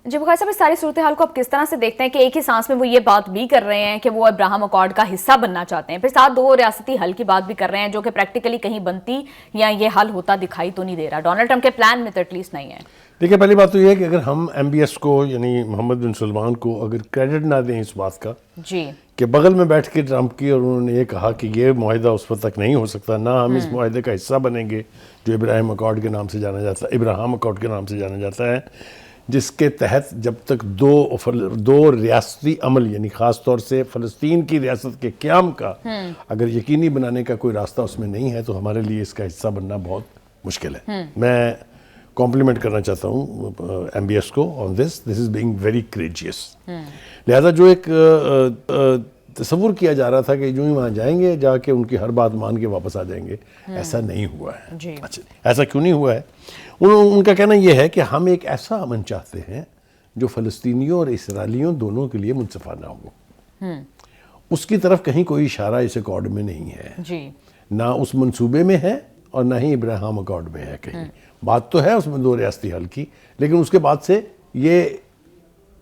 جی بخاری صاحب، اس ساری صورتحال کو آپ کس طرح سے دیکھتے ہیں کہ ایک ہی سانس میں وہ یہ بات بھی کر رہے ہیں کہ وہ ابراہم اکارڈ کا حصہ بننا چاہتے ہیں، پھر ساتھ دو ریاستی حل کی بات بھی کر رہے ہیں جو کہ پریکٹیکلی کہیں بنتی یا یہ حل ہوتا دکھائی تو نہیں دے رہا، ڈونلڈ ٹرمپ کے پلان میں تو ایٹ لیسٹ نہیں ہے؟ دیکھیں، پہلی بات تو یہ ہے کہ اگر ہم ایم بی ایس کو یعنی محمد بن سلمان کو اگر کریڈٹ نہ دیں اس بات کا جی کہ بغل میں بیٹھ کے ٹرمپ کی اور انہوں نے یہ کہا کہ یہ معاہدہ اس وقت تک نہیں ہو سکتا، نہ ہم اس معاہدے کا حصہ بنیں گے جو ابراہیم اکارڈ کے نام سے جانا جاتا ہے، ابراہم اکارڈ کے نام سے جانا جاتا ہے، جس کے تحت جب تک دو ریاستی عمل یعنی خاص طور سے فلسطین کی ریاست کے قیام کا اگر یقینی بنانے کا کوئی راستہ اس میں نہیں ہے تو ہمارے لیے اس کا حصہ بننا بہت مشکل ہے۔ میں کمپلیمنٹ کرنا چاہتا ہوں ایم بی ایس کو آن دس از بینگ ویری کریجیس۔ لہذا جو ایک تصور کیا جا رہا تھا کہ جو ہی وہاں جائیں گے جا کے ان کی ہر بات مان کے واپس آ جائیں گے، ایسا نہیں ہوا ہے۔ اچھا، ایسا کیوں نہیں ہوا ہے؟ ان کا کہنا یہ ہے کہ ہم ایک ایسا امن چاہتے ہیں جو فلسطینیوں اور اسرائیلیوں دونوں کے لیے منصفانہ ہو۔ اس کی طرف کہیں کوئی اشارہ اس ایکارڈ میں نہیں ہے، نہ اس منصوبے میں ہے اور نہ ہی ابراہم اکارڈ میں ہے۔ کہیں بات تو ہے اس میں دو ریاستی حل کی، لیکن اس کے بعد سے یہ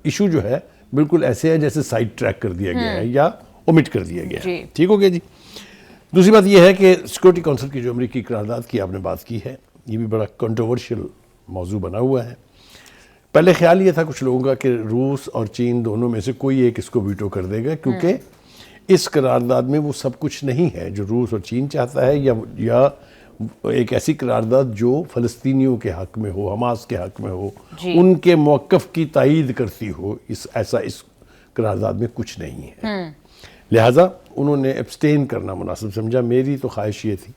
ایشو جو ہے بالکل ایسے ہے جیسے سائڈ ٹریک کر دیا گیا ہے یا اومٹ کر دیا گیا ہے۔ ٹھیک ہو گیا جی۔ دوسری بات یہ ہے کہ سیکورٹی کونسل کی جو امریکی قرارداد کی آپ نے بات کی ہے، یہ بھی بڑا کنٹروورشل موضوع بنا ہوا ہے۔ پہلے خیال یہ تھا کچھ لوگوں کا کہ روس اور چین دونوں میں سے کوئی ایک اس کو ویٹو کر دے گا، کیونکہ اس قرارداد میں وہ سب کچھ نہیں ہے جو روس اور چین چاہتا ہے، یا ایک ایسی قرارداد جو فلسطینیوں کے حق میں ہو، حماس کے حق میں ہو، ان کے موقف کی تائید کرتی ہو، ایسا اس قرارداد میں کچھ نہیں ہے۔ لہٰذا انہوں نے ایبسٹین کرنا مناسب سمجھا۔ میری تو خواہش یہ تھی،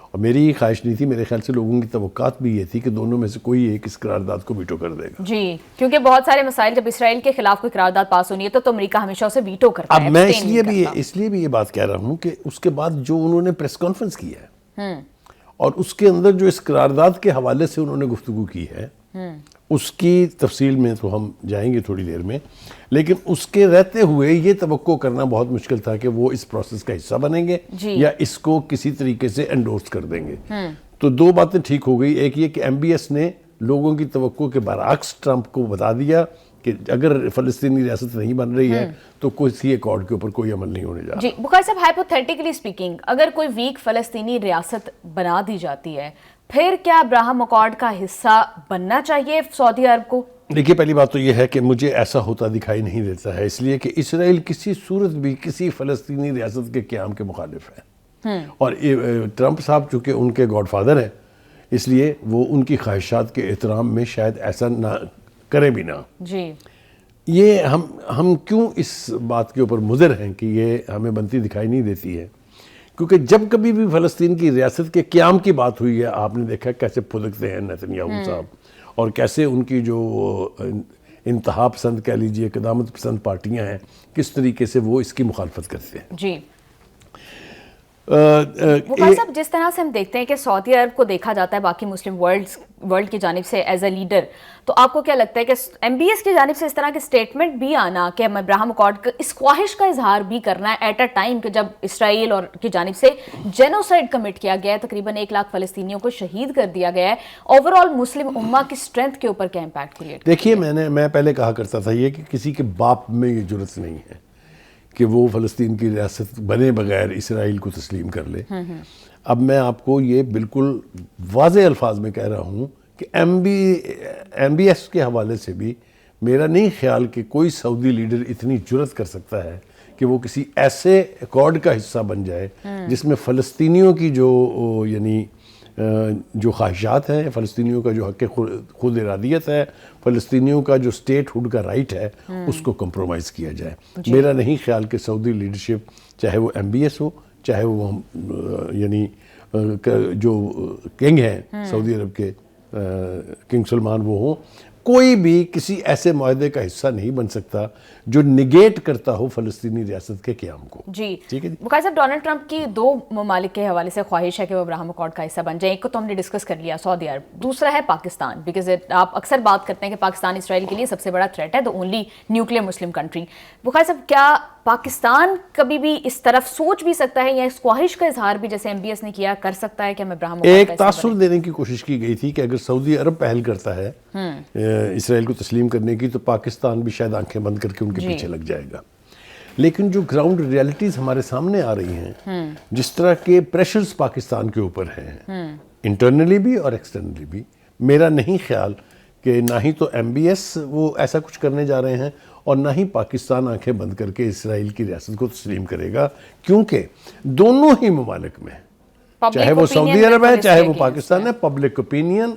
اور میری ہی خواہش نہیں تھی، میرے خیال سے لوگوں کی توقعات بھی یہ تھی کہ دونوں میں سے کوئی ایک اس قرارداد کو ویٹو کر دے گا۔ جی، کیونکہ بہت سارے مسائل جب اسرائیل کے خلاف کوئی قرارداد پاس ہونی ہے تو امریکہ ہمیشہ اسے ویٹو کرتا ہے۔ اب میں اس لیے بھی یہ بات کہہ رہا ہوں کہ اس کے بعد جو انہوں نے پریس کانفرنس کی ہے اور اس کے اندر جو اس قرارداد کے حوالے سے انہوں نے گفتگو کی ہے، اس کی تفصیل میں تو ہم جائیں گے تھوڑی دیر میں، لیکن اس کے رہتے ہوئے یہ توقع کرنا بہت مشکل تھا کہ وہ اس پروسیس کا حصہ بنیں گے یا اس کو کسی طریقے سے انڈورس کر دیں گے۔ تو دو باتیں ٹھیک ہو گئی، ایک یہ کہ ایم بی ایس نے لوگوں کی توقع کے برعکس ٹرمپ کو بتا دیا کہ اگر فلسطینی ریاست نہیں بن رہی ہے تو کسی ایکارڈ کے اوپر کوئی عمل نہیں ہونے جا رہا۔ جی بخاری صاحب، ہائپوتھیٹیکلی اسپیکنگ اگر کوئی ویک فلسطینی ریاست بنا دی جاتی ہے، پھر کیا ابراہم اکارڈ کا حصہ بننا چاہیے سعودی عرب کو؟ دیکھیے، پہلی بات تو یہ ہے کہ مجھے ایسا ہوتا دکھائی نہیں دیتا ہے، اس لیے کہ اسرائیل کسی صورت بھی کسی فلسطینی ریاست کے قیام کے مخالف ہے، اور ٹرمپ صاحب چونکہ ان کے گاڈ فادر ہیں، اس لیے وہ ان کی خواہشات کے احترام میں شاید ایسا نہ کریں بھی نہ۔ جی، یہ ہم کیوں اس بات کے اوپر مضر ہیں کہ یہ ہمیں بنتی دکھائی نہیں دیتی ہے؟ کیونکہ جب کبھی بھی فلسطین کی ریاست کے قیام کی بات ہوئی ہے، آپ نے دیکھا کیسے پھدکتے ہیں نیتنیاہو صاحب، اور کیسے ان کی جو انتہا پسند کہہ لیجئے قدامت پسند پارٹیاں ہیں، کس طریقے سے وہ اس کی مخالفت کرتے ہیں۔ جی بخاری صاحب، جس طرح سے ہم دیکھتے ہیں کہ سعودی عرب کو دیکھا جاتا ہے باقی مسلم ورلڈ کی جانب سے ایز اے لیڈر، تو آپ کو کیا لگتا ہے کہ ایم بی ایس کی جانب سے اس طرح کے سٹیٹمنٹ بھی آنا کہ ہم ابراہم اکارڈ اس خواہش کا اظہار بھی کرنا ہے ایٹ اے ٹائم کہ جب اسرائیل اور کی جانب سے جینوسائیڈ کمٹ کیا گیا ہے، تقریباً 1 لاکھ فلسطینیوں کو شہید کر دیا گیا ہے، اوور آل مسلم امہ کی اسٹرینتھ کے اوپر کیا امپیکٹ کریٹ؟ دیکھیے، میں پہلے کہا کرتا تھا یہ کہ کسی کے باپ میں یہ جرت نہیں ہے کہ وہ فلسطین کی ریاست بنے بغیر اسرائیل کو تسلیم کر لے۔ اب میں آپ کو یہ بالکل واضح الفاظ میں کہہ رہا ہوں کہ ایم بی ایس کے حوالے سے بھی میرا نہیں خیال کہ کوئی سعودی لیڈر اتنی جرت کر سکتا ہے کہ وہ کسی ایسے ایکارڈ کا حصہ بن جائے جس میں فلسطینیوں کی جو خواہشات ہیں، فلسطینیوں کا جو حق خود ارادیت ہے، فلسطینیوں کا جو اسٹیٹ ہوڈ کا رائٹ ہے، اس کو کمپرومائز کیا جائے۔ میرا نہیں خیال کہ سعودی لیڈرشپ، چاہے وہ ایم بی ایس ہو، چاہے وہ یعنی جو کنگ ہیں سعودی عرب کے کنگ سلمان وہ ہوں، کوئی بھی کسی ایسے معاہدے کا حصہ نہیں بن سکتا جو نگیٹ کرتا ہو فلسطینی ریاست کے قیام کو۔ جی ٹھیک ہے جی۔ بخاری صاحب، ڈونلڈ ٹرمپ کی 2 ممالک کے حوالے سے خواہش ہے کہ وہ ابراہم اکارڈ کا حصہ بن جائے۔ ایک کو تو ہم نے ڈسکس کر لیا، سعودی عرب، دوسرا ہے پاکستان، بیکاز آپ اکثر بات کرتے ہیں کہ پاکستان اسرائیل کے لیے سب سے بڑا تھریٹ ہے، the only nuclear Muslim country. Bukhari صاحب، کیا پاکستان کبھی بھی اس طرف سوچ بھی سکتا ہے یا اس خواہش کا اظہار بھی جیسے MBS نے کیا کر سکتا ہے کہ ہم ابراہیم ایک تاثر دینے کی کوشش کی گئی تھی کہ اگر سعودی عرب پہل کرتا ہے اسرائیل کو تسلیم کرنے کی تو پاکستان بھی شاید آنکھیں بند کر کے ان کے پیچھے لگ جائے گا. لیکن جو گراؤنڈ ریالٹیز ہمارے سامنے آ رہی ہیں, جس طرح کے پریشرز پاکستان کے اوپر ہیں انٹرنلی بھی اور ایکسٹرنلی بھی, میرا نہیں خیال کہ نہ ہی تو MBS وہ ایسا کچھ کرنے جا رہے ہیں اور نہ ہی پاکستان آنکھیں بند کر کے اسرائیل کی ریاست کو تسلیم کرے گا, کیونکہ دونوں ہی ممالک میں چاہے وہ سعودی عرب ہے چاہے وہ پاکستان ہے, پبلک اوپینین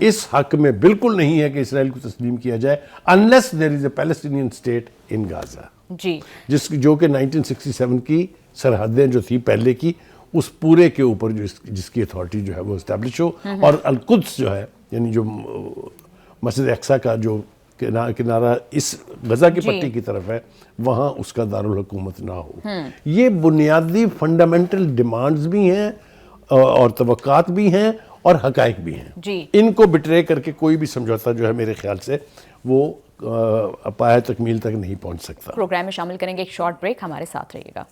اس حق میں بالکل نہیں ہے کہ اسرائیل کو تسلیم کیا جائے unless there is a Palestinian state in Gaza, جو کہ 1967 کی سرحدیں جو تھی پہلے کی اس پورے کے اوپر جس کی اتھارٹی جو ہے وہ اسٹیبلش ہو, اور القدس جو ہے یعنی جو مسجد اقصی کا جو کنارہ اس غزہ کی پٹی کی طرف ہے وہاں اس کا دارالحکومت نہ ہو. یہ بنیادی فنڈامنٹل ڈیمانڈز بھی ہیں اور توقعات بھی ہیں اور حقائق بھی ہیں. ان کو بٹرے کر کے کوئی بھی سمجھوتا جو ہے میرے خیال سے وہ پایہ تکمیل تک نہیں پہنچ سکتا. پروگرام میں شامل کریں گے ایک شارٹ بریک, ہمارے ساتھ رہیے گا.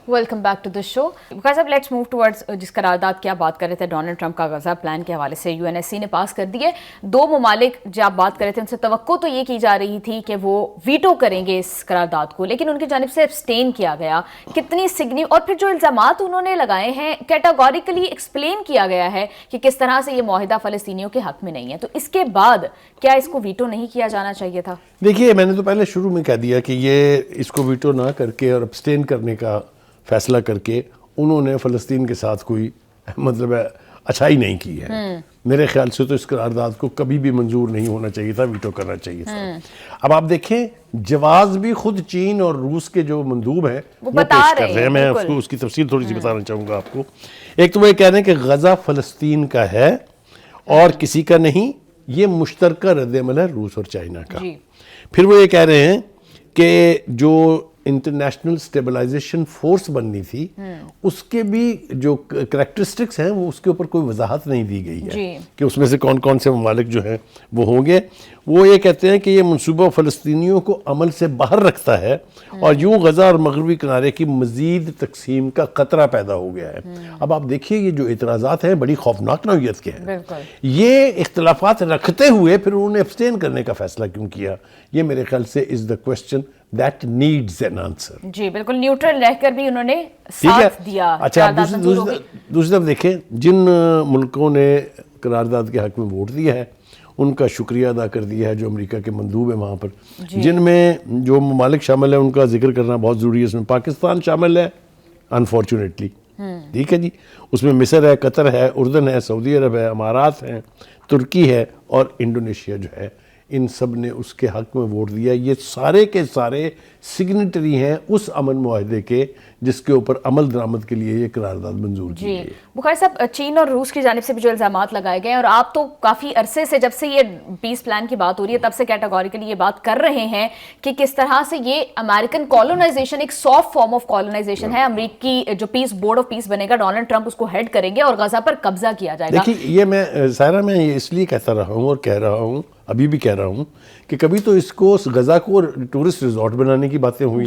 Welcome back to the show. Because اب لیٹس موو ٹورڈز جس قرارداد کی آپ بات کر رہے تھے ڈونلڈ ٹرمپ کا غزہ پلان کے حوالے سے UNSC نے پاس کر دی ہے. دو ممالک جو آپ بات کر رہے تھے ان سے توقع تو یہ کی جا رہی تھی کہ وہ ویٹو کریں گے اس قرارداد کو, لیکن ان کی جانب سے ابسٹین کیا گیا. کتنی سگنی اور پھر جو الزامات انہوں نے لگائے ہیں کیٹاگوریکلی ایکسپلین کیا گیا ہے کہ کس طرح سے یہ معاہدہ فلسطینیوں کے حق میں نہیں ہے. تو اس کے بعد کیا اس کو ویٹو نہیں کیا جانا چاہیے تھا؟ دیکھیے میں نے تو پہلے شروع میں کہہ دیا کہ یہ اس کو ویٹو نہ کر کے اور ابسٹین کرنے کا فیصلہ کر کے انہوں نے فلسطین کے ساتھ کوئی مطلب اچھائی نہیں کی ہے. میرے خیال سے تو اس قرارداد کو کبھی بھی منظور نہیں ہونا چاہیے تھا, ویٹو کرنا چاہیے تھا. اب آپ دیکھیں جواز بھی خود چین اور روس کے جو مندوب ہیں وہ پیش کر رہے ہیں. میں اس کی تفصیل تھوڑی سی بتانا چاہوں گا آپ کو. ایک تو وہ یہ کہہ رہے ہیں کہ غزہ فلسطین کا ہے اور کسی کا نہیں, یہ مشترکہ رد عمل ہے روس اور چائنا کا. پھر وہ یہ کہہ رہے ہیں کہ جو انٹرنیشنل سٹیبلائزیشن فورس بننی تھی اس کے بھی جو کریکٹرسٹکس ہیں وہ اس کے اوپر کوئی وضاحت نہیں دی گئی ہے کہ اس میں سے کون کون سے ممالک جو ہیں وہ ہوں گے. وہ یہ کہتے ہیں کہ یہ منصوبہ فلسطینیوں کو عمل سے باہر رکھتا ہے اور یوں غزہ اور مغربی کنارے کی مزید تقسیم کا خطرہ پیدا ہو گیا ہے. اب آپ دیکھیے یہ جو اعتراضات ہیں بڑی خوفناک نوعیت کے ہیں. یہ اختلافات رکھتے ہوئے پھر انہوں نے ابسٹین کرنے کا فیصلہ کیوں کیا, یہ میرے خیال سے is the question that needs an answer. جی بالکل نیوٹرل رہ کر بھی انہوں نے ساتھ دیا. اچھا دوسری طرف دیکھیں جن ملکوں نے قرارداد کے حق میں ووٹ دیا ہے ان کا شکریہ ادا کر دیا ہے جو امریکہ کے مندوب ہیں وہاں پر, جن میں جو ممالک شامل ہیں ان کا ذکر کرنا بہت ضروری ہے. اس میں پاکستان شامل ہے انفارچونیٹلی, ٹھیک ہے جی, اس میں مصر ہے, قطر ہے, اردن ہے, سعودی عرب ہے, امارات ہیں, ترکی ہے اور انڈونیشیا جو ہے, ان سب نے اس کے حق میں ووٹ دیا. یہ سارے کے سارے سگنیٹری ہیں اس امن معاہدے کے جس کے اوپر عمل درآمد کے لیے یہ قرارداد منظور کی گئی. بخاری صاحب چین اور روس کی جانب سے بھی جو الزامات لگائے گئے ہیں اور آپ تو کافی عرصے سے جب سے یہ پیس پلان کی بات ہو رہی ہے تب سے کیٹاگوریکلی یہ بات کر رہے ہیں کہ کس طرح سے یہ امریکن کالونائزیشن ایک سافٹ فارم آف کالونائزیشن ہے. امریکی جو پیس بورڈ آف پیس بنے گا ڈونلڈ ٹرمپ اس کو ہیڈ کریں گے اور غزہ پر قبضہ کیا جائے گا. دیکھیے یہ میں سائرہ میں یہ اس لیے کہتا رہا ہوں اور کہہ رہا ہوں ابھی بھی کہہ رہا ہوں کہ کبھی تو اس کو غزہ کو ٹورسٹ ریزورٹ بنانے کی باتیں ہوئی,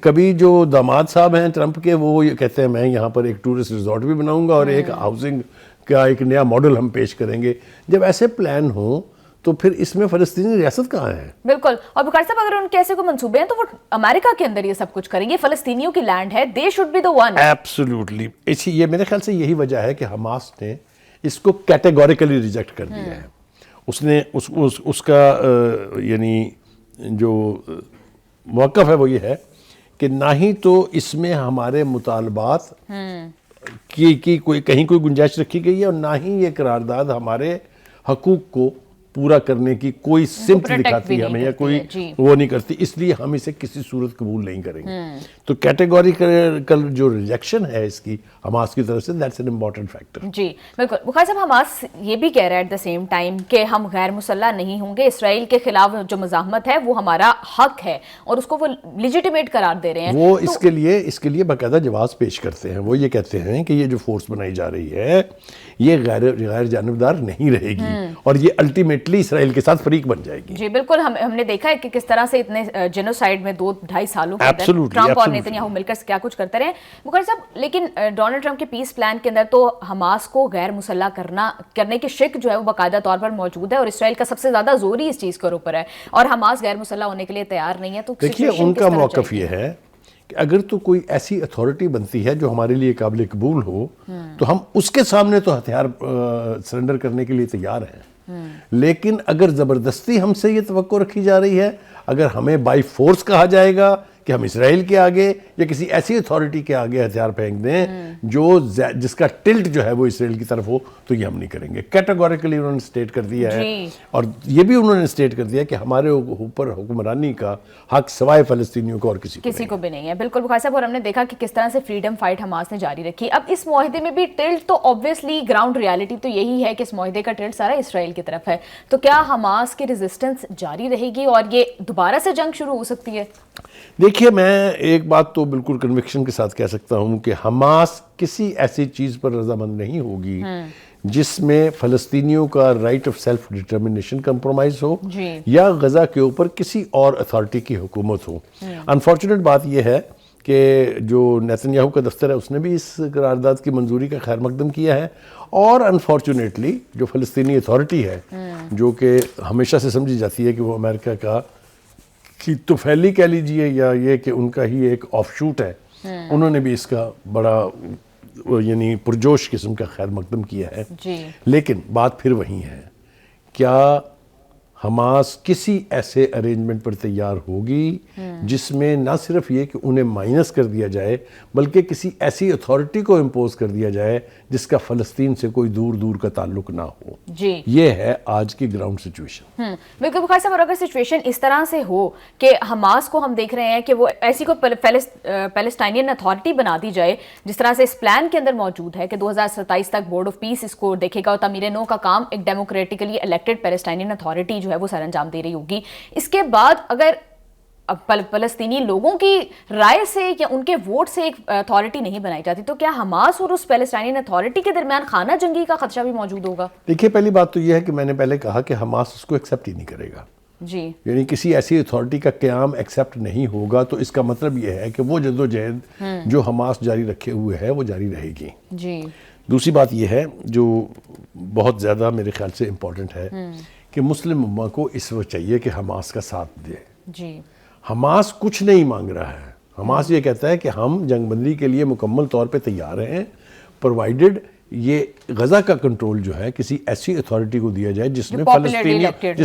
کبھی جو داماد صاحب ہیں ٹرمپ کے وہ یہ کہتے ہیں میں یہاں پر ایک ٹورسٹ ریزورٹ بھی بناؤں گا اور ایک ہاؤسنگ کا ایک نیا ماڈل ہم پیش کریں گے. جب ایسے پلان ہوں تو پھر اس میں فلسطینی ریاست کہاں ہے؟ بالکل. اور بخاری صاحب اگر ان کے ایسے کوئی منصوبے ہیں تو وہ امریکہ کے اندر یہ سب کچھ کریں گے, فلسطینیوں کی لینڈ ہے, they should be the one. Absolutely. یہ میرے خیال سے یہی وجہ ہے کہ حماس نے اس کو کیٹیگوریکلی ریجیکٹ کر دیا ہے. اس نے اس کا یعنی جو موقف ہے وہ یہ ہے کہ نہ ہی تو اس میں ہمارے مطالبات کی کوئی کہیں کوئی گنجائش رکھی گئی ہے اور نہ ہی یہ قرارداد ہمارے حقوق کو پورا کرنے کی کوئی سمت protect دکھاتی بھی ہے نہیں ہمیں یا کرتی کوئی ہے، جی۔ وہ نہیں کرتی، اس لیے ہم اسے کسی صورت قبول نہیں کریں گے۔ تو کیٹیگوریکل جو ریجیکشن ہے اس کی حماس کی طرف سے، دیٹس این امپورٹنٹ فیکٹر۔ جی بالکل بخاری صاحب، حماس یہ بھی کہہ رہا ہے ایٹ دا سیم ٹائم کہ ہم غیر مسلح نہیں ہوں گے، اسرائیل کے خلاف جو مزاحمت ہے وہ ہمارا حق ہے، اور اس کو وہ لیجیٹیمیٹ قرار دے رہے ہیں۔ وہ اس کے لیے باقاعدہ جواز پیش کرتے ہیں۔ وہ یہ کہتے ہیں کہ یہ جو فورس بنائی جا رہی ہے یہ غیر جانبدار نہیں رہے گی، اور یہ الٹیمیٹلی اسرائیل کے ساتھ فریق بن جائے گی۔ جی بالکل، ہم نے دیکھا ہے کہ کس طرح سے اتنے جینوسائیڈ میں 2-2.5 سالوں کے اندر Absolutely, ٹرمپ اور absolutely. نیتن یاہو مل کر کیا کچھ کرتے رہے۔ بخاری صاحب، لیکن ڈونلڈ ٹرمپ کے پیس پلان کے اندر تو حماس کو غیر مسلح کرنے کی شک جو ہے وہ باقاعدہ طور پر موجود ہے، اور اسرائیل کا سب سے زیادہ زور ہی اس چیز کے اوپر ہے، اور حماس غیر مسلح ہونے کے لیے تیار نہیں ہے۔ تو دیکھیے ان کا موقف یہ ہے کہ اگر تو کوئی ایسی اتھارٹی بنتی ہے جو ہمارے لیے قابل قبول ہو تو ہم اس کے سامنے تو ہتھیار سرنڈر کرنے کے لیے تیار ہیں، لیکن اگر زبردستی ہم سے یہ توقع رکھی جا رہی ہے، اگر ہمیں بائی فورس کہا جائے گا کہ ہم اسرائیل کے آگے یا کسی ایسی اتھارٹی کے آگے ہتھیار پھینک دیں جس کا ٹلٹ جو ہے وہ اسرائیل کی طرف ہو، تو یہ ہم نہیں کریں گے۔ کیٹیگوریکلی انہوں نے سٹیٹ کر دیا ہے، اور یہ بھی انہوں نے سٹیٹ کر دیا کہ ہمارے اوپر حکمرانی کا حق سوائے فلسطینیوں کو اور کسی کو بھی نہیں ہے۔ بالکل بخاری صاحب، اور ہم نے دیکھا کہ کس طرح سے فریڈم فائٹ حماس نے جاری رکھی۔ اب اس معاہدے میں بھی ٹلٹ تو obviously گراؤنڈ ریالٹی تو یہی ہے کہ اس معاہدے کا ٹلٹ سارا اسرائیل کی طرف ہے، تو کیا حماس کی ریزسٹنس جاری رہے گی اور یہ دوبارہ سے جنگ شروع ہو سکتی ہے؟ دیکھیے میں ایک بات تو بالکل کنوکشن کے ساتھ کہہ سکتا ہوں کہ حماس کسی ایسی چیز پر رضامند نہیں ہوگی جس میں فلسطینیوں کا right of self determination compromise ہو یا غزہ کے اوپر کسی اور اتھارٹی کی حکومت ہو۔ انفارچونیٹ بات یہ ہے کہ جو نیتن یاہو کا دفتر ہے اس نے بھی اس قرارداد کی منظوری کا خیر مقدم کیا ہے، اور انفارچونیٹلی جو فلسطینی اتھارٹی ہے جو کہ ہمیشہ سے سمجھی جاتی ہے کہ وہ امریکہ کا کی توفیلی کہہ لیجئے یا یہ کہ ان کا ہی ایک آف شوٹ ہے، انہوں نے بھی اس کا بڑا یعنی پرجوش قسم کا خیر مقدم کیا ہے۔ لیکن بات پھر وہی ہے، کیا حماس کسی ایسے ارینجمنٹ پر تیار ہوگی جس میں نہ صرف یہ کہ انہیں مائنس کر دیا جائے بلکہ کسی ایسی اتھارٹی کو امپوز کر دیا جائے جس کا فلسطین سے کوئی دور دور کا تعلق نہ ہو؟ یہ ہے آج کی گراؤنڈ سچویشن۔ بالکل بخاری صاحب، اور اگر سچویشن اس طرح سے ہو کہ حماس کو ہم دیکھ رہے ہیں کہ وہ ایسی کوئی پیلسٹائنین اتھارٹی بنا دی جائے جس طرح سے اس پلان کے اندر موجود ہے کہ 2027 تک بورڈ آف پیس اس کو دیکھے گا، اور تعمیر نو کا کام ایک ڈیموکریٹکلی الیکٹڈ پیلسٹائنین اتھارٹی جو ہے وہ سر انجام دے رہی ہوگی، اس کے بعد اگر فلسطینی لوگوں کی رائے سے یا ان کے ووٹ سے ایک اتھارٹی نہیں بنائی جاتی، تو کیا حماس اور اس پیلسٹائنین اتھارٹی کے درمیان خانہ جنگی کا خدشہ بھی موجود ہوگا؟ دیکھیے پہلی بات تو یہ ہے کہ میں نے پہلے کہا کہ حماس اس کو ایکسیپٹ ہی نہیں کرے گا، یعنی کسی ایسی اتھارٹی کا قیام ایکسیپٹ نہیں ہوگا، تو اس کا مطلب یہ ہے کہ وہ جدوجہد جو حماس جاری رکھے ہوئے ہے وہ جاری رہے گی۔ دوسری بات یہ ہے جو بہت زیادہ میرے خیال سے امپورٹنٹ ہے کہ مسلم امہ کو اس وقت چاہیے کہ حماس کا ساتھ دے۔ حماس کچھ نہیں مانگ رہا ہے، حماس یہ کہتا ہے کہ ہم جنگ بندی کے لیے مکمل طور پہ تیار ہیں، پرووائیڈڈ یہ غزہ کا کنٹرول جو ہے کسی ایسی اتھارٹی کو دیا جائے جس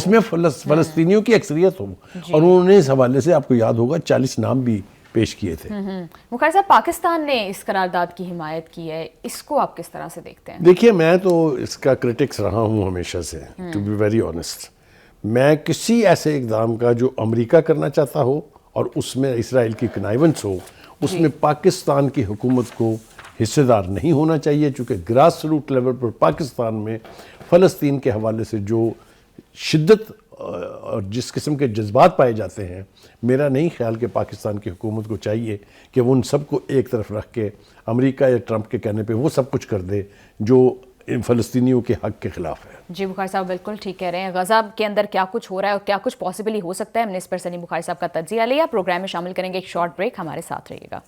میں فلسطینیوں کی اکثریت ہو، اور انہوں نے اس حوالے سے آپ کو یاد ہوگا 40 نام بھی پیش کیے تھے۔ بخاری صاحب، پاکستان نے اس قرارداد کی حمایت کی ہے، اس کو آپ کس طرح سے دیکھتے ہیں؟ دیکھیے میں تو اس کا کرٹکس رہا ہوں ہمیشہ سے، ٹو بی ویری آنیسٹ۔ میں کسی ایسے اقدام کا جو امریکہ کرنا چاہتا ہو اور اس میں اسرائیل کی کنائیونس ہو، اس میں پاکستان کی حکومت کو حصے دار نہیں ہونا چاہیے، چونکہ گراس روٹ لیول پر پاکستان میں فلسطین کے حوالے سے جو شدت اور جس قسم کے جذبات پائے جاتے ہیں، میرا نہیں خیال کہ پاکستان کی حکومت کو چاہیے کہ وہ ان سب کو ایک طرف رکھ کے امریکہ یا ٹرمپ کے کہنے پہ وہ سب کچھ کر دے جو فلسطینیوں کے حق کے خلاف ہے۔ جی بخاری صاحب بالکل ٹھیک کہہ رہے ہیں، غزہ کے اندر کیا کچھ ہو رہا ہے اور کیا کچھ پاسبلی ہو سکتا ہے، ہم نے اس پر سنی بخاری صاحب کا تجزیہ لیا۔ پروگرام میں شامل کریں گے ایک شارٹ بریک، ہمارے ساتھ رہیے گا۔